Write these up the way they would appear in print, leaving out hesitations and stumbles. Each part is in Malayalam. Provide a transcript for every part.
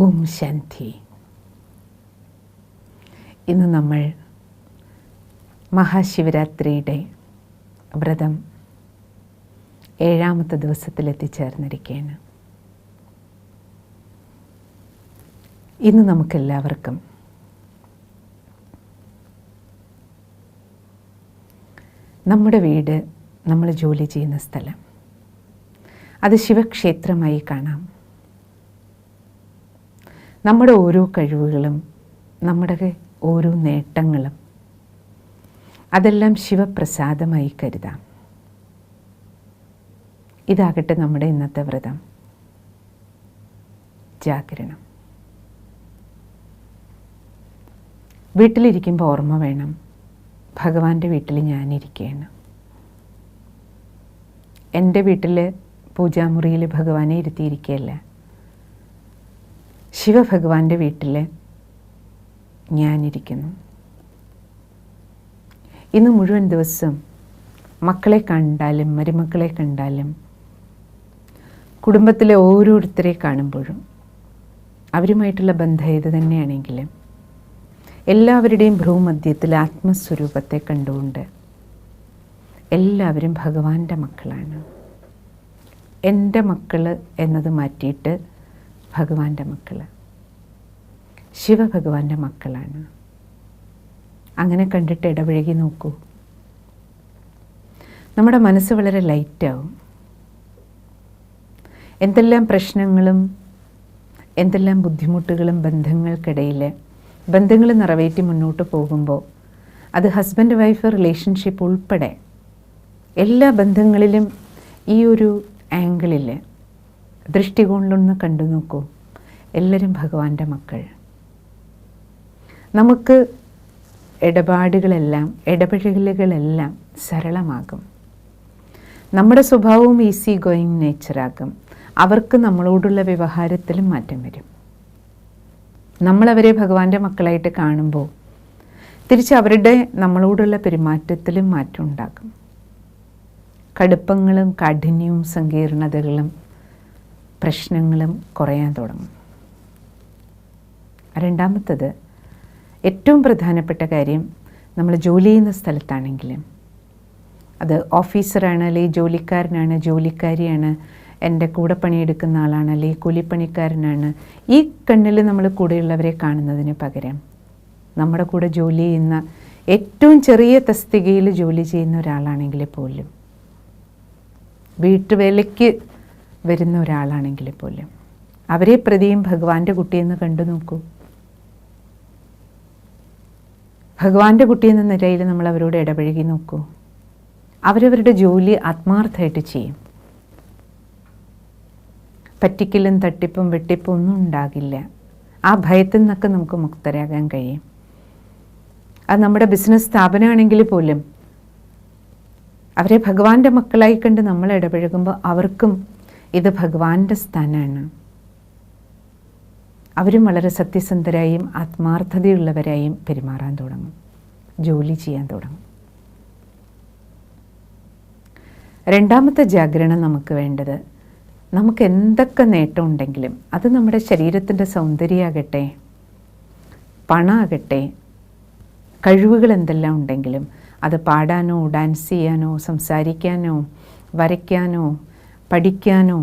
ഓം ശാന്തി. ഇന്ന് നമ്മൾ മഹാശിവരാത്രിയുടെ വ്രതം 7ാമത്തെ ദിവസത്തിലെത്തിച്ചേർന്നിരിക്കുകയാണ്. ഇന്ന് നമുക്കെല്ലാവർക്കും നമ്മുടെ വീട്, നമ്മൾ ജോലി ചെയ്യുന്ന സ്ഥലം, അത് ശിവക്ഷേത്രമായി കാണാം. നമ്മുടെ ഓരോ കഴിവുകളും, നമ്മുടെ ഓരോ നേട്ടങ്ങളും, അതെല്ലാം ശിവപ്രസാദമായി കരുതാം. ഇതാകട്ടെ നമ്മുടെ ഇന്നത്തെ വ്രതം, ജാഗരണം. വീട്ടിലിരിക്കുമ്പോൾ ഓർമ്മ വേണം, ഭഗവാന്റെ വീട്ടിൽ ഞാനിരിക്കുകയാണ്. എൻ്റെ വീട്ടിൽ പൂജാമുറിയിൽ ഭഗവാനെ ഇരുത്തിയിരിക്കുകയല്ല, ശിവഭഗവാന്റെ വീട്ടിൽ ഞാനിരിക്കുന്നു. ഇന്ന് മുഴുവൻ ദിവസം മക്കളെ കണ്ടാലും മരുമക്കളെ കണ്ടാലും കുടുംബത്തിലെ ഓരോരുത്തരെ കാണുമ്പോഴും അവരുമായിട്ടുള്ള ബന്ധം ഏത് തന്നെയാണെങ്കിലും എല്ലാവരുടെയും ഭ്രൂമധ്യത്തിൽ ആത്മസ്വരൂപത്തെ കണ്ടുകൊണ്ട് എല്ലാവരും ഭഗവാന്റെ മക്കളാണ്. എൻ്റെ മക്കൾ എന്നത് മാറ്റിയിട്ട് ഭഗവാന്റെ മക്കൾ, ശിവഭഗവാന്റെ മക്കളാണ്. അങ്ങനെ കണ്ടിട്ട് ഇടപഴകി നോക്കൂ. നമ്മുടെ മനസ്സ് വളരെ ലൈറ്റാവും. എന്തെല്ലാം പ്രശ്നങ്ങളും എന്തെല്ലാം ബുദ്ധിമുട്ടുകളും ബന്ധങ്ങൾ നിറവേറ്റി മുന്നോട്ട് പോകുമ്പോൾ അത് ഹസ്ബൻഡ് വൈഫ് റിലേഷൻഷിപ്പ് ഉൾപ്പെടെ എല്ലാ ബന്ധങ്ങളിലും ഈ ഒരു ആംഗിളിൽ ദൃഷ്ടികോണിലൊന്ന് കണ്ടു നോക്കൂ. എല്ലാവരും ഭഗവാന്റെ മക്കൾ. നമുക്ക് ഇടപഴകലുകളെല്ലാം സരളമാകും. നമ്മുടെ സ്വഭാവവും ഈസി ഗോയിങ് നേച്ചറാകും. അവർക്ക് നമ്മളോടുള്ള വ്യവഹാരത്തിലും മാറ്റം വരും. നമ്മളവരെ ഭഗവാന്റെ മക്കളായിട്ട് കാണുമ്പോൾ തിരിച്ച് അവരുടെ നമ്മളോടുള്ള പെരുമാറ്റത്തിലും മാറ്റം ഉണ്ടാകും. കടുപ്പങ്ങളും കാഠിന്യവും സങ്കീർണതകളും പ്രശ്നങ്ങളും കുറയാൻ തുടങ്ങും. രണ്ടാമത്തത്, ഏറ്റവും പ്രധാനപ്പെട്ട കാര്യം, നമ്മൾ ജോലി ചെയ്യുന്ന സ്ഥലത്താണെങ്കിലും അത് ഓഫീസറാണ്, അല്ലെങ്കിൽ ജോലിക്കാരനാണ്, ജോലിക്കാരിയാണ്, എൻ്റെ കൂടെ പണിയെടുക്കുന്ന ആളാണ്, അല്ലെങ്കിൽ കൂലിപ്പണിക്കാരനാണ്, ഈ കണ്ണിൽ നമ്മൾ കൂടെയുള്ളവരെ കാണുന്നതിന് പകരം നമ്മുടെ കൂടെ ജോലി ചെയ്യുന്ന ഏറ്റവും ചെറിയ തസ്തികയിൽ ജോലി ചെയ്യുന്ന ഒരാളാണെങ്കിൽ പോലും, വീട്ടുവേലയ്ക്ക് വരുന്ന ഒരാളാണെങ്കിൽ പോലും അവരെ പ്രതിയും ഭഗവാന്റെ കുട്ടിയെന്ന് കണ്ടു നോക്കൂ. ഭഗവാന്റെ കുട്ടിയെന്ന നിലയിൽ നമ്മൾ അവരോട് ഇടപഴകി നോക്കൂ. അവരവരുടെ ജോലി ആത്മാർത്ഥമായിട്ട് ചെയ്യും. പറ്റിക്കലും തട്ടിപ്പും വെട്ടിപ്പും ഒന്നും ഉണ്ടാകില്ല. ആ ഭയത്തിൽ നിന്നൊക്കെ നമുക്ക് മുക്തരാകാൻ കഴിയും. അത് നമ്മുടെ ബിസിനസ് സ്ഥാപനമാണെങ്കിൽ പോലും അവരെ ഭഗവാന്റെ മക്കളായി കണ്ട് നമ്മൾ ഇടപഴകുമ്പോൾ അവർക്കും ഇത് ഭഗവാന്റെ സ്ഥാനമാണ്. അവരും വളരെ സത്യസന്ധരായും ആത്മാർത്ഥതയുള്ളവരായും പെരുമാറാൻ തുടങ്ങും, ജോലി ചെയ്യാൻ തുടങ്ങും. രണ്ടാമത്തെ ജാഗരണം നമുക്ക് വേണ്ടത്, നമുക്ക് എന്തൊക്കെ നേട്ടമുണ്ടെങ്കിലും അത് നമ്മുടെ ശരീരത്തിൻ്റെ സൗന്ദര്യമാകട്ടെ, പണമാകട്ടെ, കഴിവുകൾ എന്തെല്ലാം ഉണ്ടെങ്കിലും അത് പാടാനോ ഡാൻസ് ചെയ്യാനോ സംസാരിക്കാനോ വരയ്ക്കാനോ പഠിക്കാനോ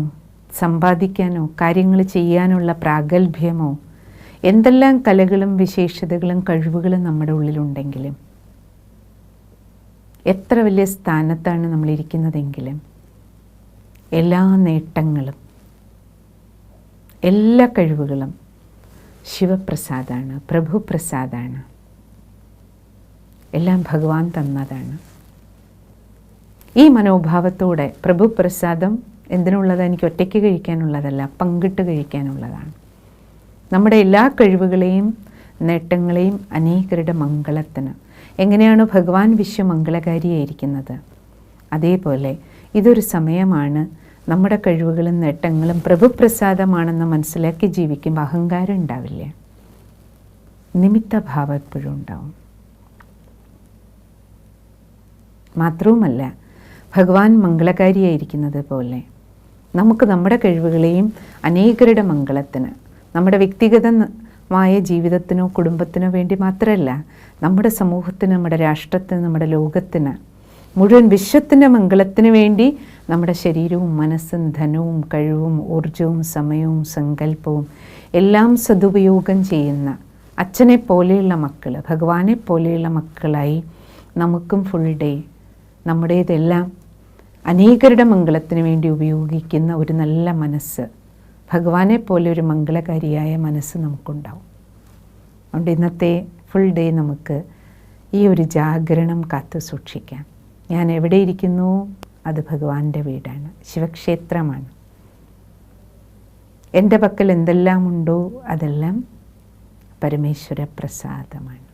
സമ്പാദിക്കാനോ കാര്യങ്ങൾ ചെയ്യാനുള്ള പ്രാഗൽഭ്യമോ എന്തെല്ലാം കലകളും വിശേഷതകളും കഴിവുകളും നമ്മുടെ ഉള്ളിലുണ്ടെങ്കിലും, എത്ര വലിയ സ്ഥാനത്താണ് നമ്മളിരിക്കുന്നതെങ്കിലും, എല്ലാ നേട്ടങ്ങളും എല്ലാ കഴിവുകളും ശിവപ്രസാദാണ്, പ്രഭുപ്രസാദാണ്. എല്ലാം ഭഗവാൻ തന്നതാണ്. ഈ മനോഭാവത്തോടെ പ്രഭുപ്രസാദം എന്തിനുള്ളതാണ്? എനിക്ക് ഒറ്റയ്ക്ക് കഴിക്കാനുള്ളതല്ല, പങ്കിട്ട് കഴിക്കാനുള്ളതാണ്. നമ്മുടെ എല്ലാ കഴിവുകളെയും നേട്ടങ്ങളെയും അനേകരുടെ മംഗളത്തിന്. എങ്ങനെയാണ് ഭഗവാൻ വിശ്വമംഗളകാരിയായിരിക്കുന്നത്, അതേപോലെ ഇതൊരു സമയമാണ് നമ്മുടെ കഴിവുകളും നേട്ടങ്ങളും പ്രഭുപ്രസാദമാണെന്ന് മനസ്സിലാക്കി ജീവിക്കുമ്പോൾ അഹങ്കാരം ഉണ്ടാവില്ല, നിമിത്തഭാവം എപ്പോഴും ഉണ്ടാവും. മാത്രവുമല്ല, ഭഗവാൻ മംഗളകാരിയായിരിക്കുന്നത് പോലെ നമുക്ക് നമ്മുടെ കഴിവുകളെയും അനേകരുടെ മംഗളത്തിന് നമ്മുടെ വ്യക്തിഗതമായ ജീവിതത്തിനോ കുടുംബത്തിനോ വേണ്ടി മാത്രമല്ല, നമ്മുടെ സമൂഹത്തിന്, നമ്മുടെ രാഷ്ട്രത്തിന്, നമ്മുടെ ലോകത്തിന്, മുഴുവൻ വിശ്വത്തിൻ്റെ മംഗളത്തിന് വേണ്ടി നമ്മുടെ ശരീരവും മനസ്സും ധനവും കഴിവും ഊർജവും സമയവും സങ്കല്പവും എല്ലാം സദുപയോഗം ചെയ്യുന്ന അച്ഛനെ പോലെയുള്ള മക്കൾ, ഭഗവാനെ പോലെയുള്ള മക്കളായി നമുക്കും ഫുൾ ഡേ നമ്മുടേതെല്ലാം അനേകരുടെ മംഗളത്തിന് വേണ്ടി ഉപയോഗിക്കുന്ന ഒരു നല്ല മനസ്സ്, ഭഗവാനെ പോലെ ഒരു മംഗളകാരിയായ മനസ്സ് നമുക്കുണ്ടാവും. അതുകൊണ്ട് ഇന്നത്തെ ഫുൾ ഡേ നമുക്ക് ഈ ഒരു ജാഗരണം കാത്തു സൂക്ഷിക്കാം. ഞാൻ എവിടെ ഇരിക്കുന്നു, അത് ഭഗവാന്റെ വീടാണ്, ശിവക്ഷേത്രമാണ്. എൻ്റെ പക്കൽ എന്തെല്ലാം ഉണ്ടോ അതെല്ലാം പരമേശ്വര പ്രസാദമാണ്.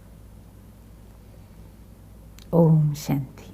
ഓം ശാന്തി.